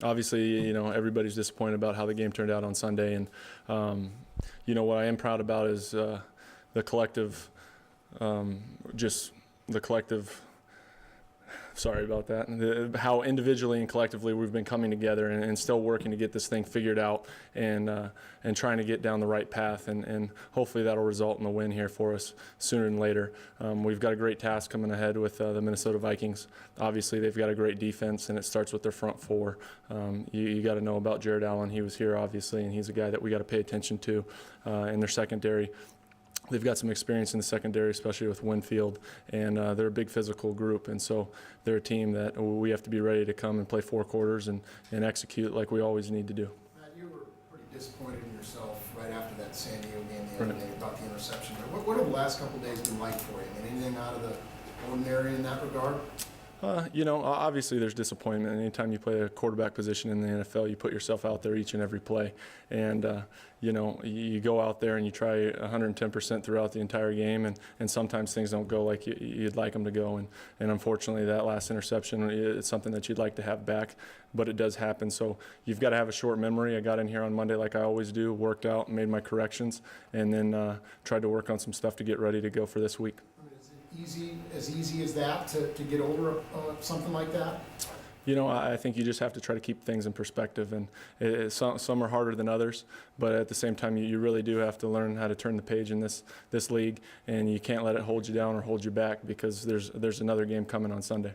Obviously, everybody's disappointed about how the game turned out on Sunday, and what I am proud about is the collective, the collective. Sorry about that. How individually and collectively we've been coming together and still working to get this thing figured out and trying to get down the right path, and hopefully that'll result in a win here for us sooner than later. We've got a great task coming ahead with the Minnesota Vikings. Obviously, they've got a great defense, and it starts with their front four. You got to know about Jared Allen. He was here, obviously, and he's a guy that we got to pay attention to in their secondary. They've got some experience in the secondary, especially with Winfield, and they're a big physical group, and so they're a team that we have to be ready to come and play 4 quarters and execute like we always need to do. Matt, you were pretty disappointed in yourself right after that San Diego game the other day about the interception. What have the last couple of days been like for you? I mean, anything out of the ordinary in that regard? Obviously there's disappointment. Anytime you play a quarterback position in the NFL, you put yourself out there each and every play. And, you go out there and you try 110% throughout the entire game, and sometimes things don't go like you'd like them to go. And unfortunately, that last interception, it's something that you'd like to have back, but it does happen. So you've got to have a short memory. I got in here on Monday like I always do, worked out, made my corrections, and then tried to work on some stuff to get ready to go for this week. As easy as that to get over something like that? I think you just have to try to keep things in perspective, and some are harder than others, but at the same time you really do have to learn how to turn the page in this league, and you can't let it hold you down or hold you back, because there's another game coming on Sunday.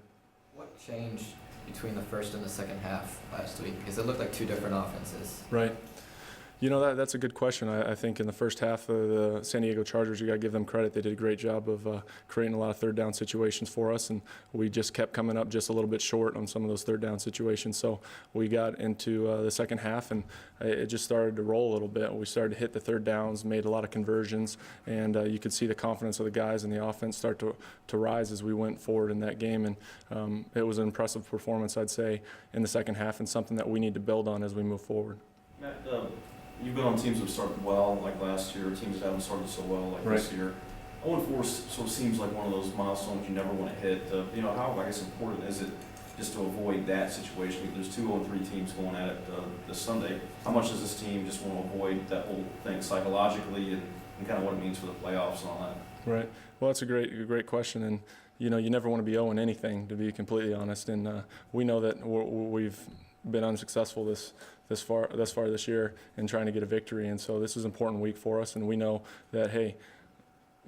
What changed between the first and the second half last week? Because it looked like 2 different offenses. Right. That's a good question. I think in the first half of the San Diego Chargers, you got to give them credit. They did a great job of creating a lot of third down situations for us, and we just kept coming up just a little bit short on some of those third down situations. So we got into the second half, and it just started to roll a little bit. We started to hit the third downs, made a lot of conversions, and you could see the confidence of the guys and the offense start to rise as we went forward in that game. And it was an impressive performance, I'd say, in the second half, and something that we need to build on as we move forward. Matt, you've been on teams that have started well, like last year, teams that haven't started so well, like this year. 0-4 sort of seems like one of those milestones you never want to hit. How, important is it just to avoid that situation? There's 2 0-3 teams going at it this Sunday. How much does this team just want to avoid that whole thing psychologically and kind of what it means for the playoffs and all that? Right. Well, that's a great question, and you never want to be owing anything, to be completely honest. And we know that we've been unsuccessful this far this year in trying to get a victory, and so this is an important week for us, and we know that, hey,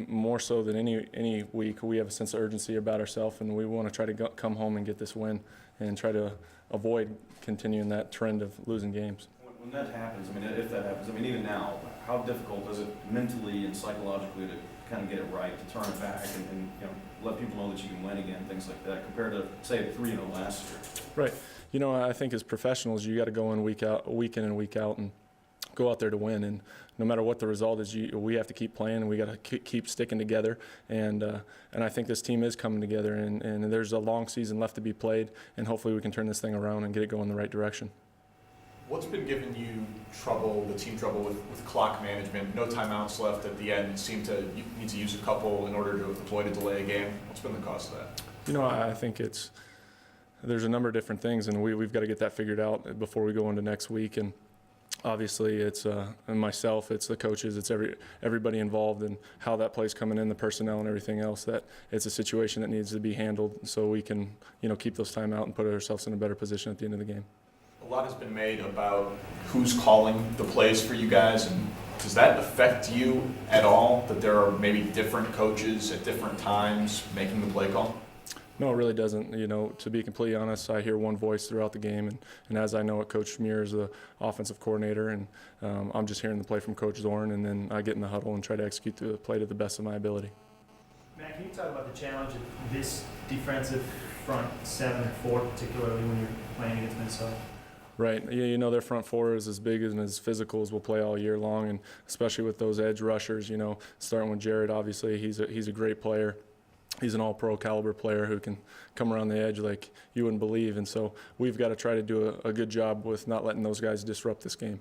more so than any week, we have a sense of urgency about ourselves, and we want to try to come home and get this win and try to avoid continuing that trend of losing games. When that happens, if that happens, even now, how difficult is it mentally and psychologically to kind of get it right, to turn it back and let people know that you can win again, things like that, compared to, say, 3-0 last year? Right. I think as professionals, you got to go in week in and week out, and go out there to win. And no matter what the result is, we have to keep playing, and we got to keep sticking together. And I think this team is coming together, and there's a long season left to be played, and hopefully we can turn this thing around and get it going in the right direction. What's been giving you the team trouble with clock management? No timeouts left at the end. Seem to need to use a couple in order to avoid a delay a game. What's been the cause of that? I think there's a number of different things, and we've got to get that figured out before we go into next week. And obviously, it's myself, it's the coaches, it's everybody involved, and how that play's coming in, the personnel and everything else. That it's a situation that needs to be handled so we can keep those timeout and put ourselves in a better position at the end of the game. A lot has been made about who's calling the plays for you guys, and does that affect you at all, that there are maybe different coaches at different times making the play call? No, it really doesn't. To be completely honest, I hear one voice throughout the game, and as I know it, Coach Schmier is the offensive coordinator, and I'm just hearing the play from Coach Zorn, and then I get in the huddle and try to execute the play to the best of my ability. Matt, can you talk about the challenge of this defensive front 7 and 4, particularly when you're playing against Minnesota? Right. Their front four is as big and as physical as we'll play all year long, and especially with those edge rushers, starting with Jared, obviously, he's a great player. He's an all-pro caliber player who can come around the edge like you wouldn't believe, and so we've got to try to do a good job with not letting those guys disrupt this game.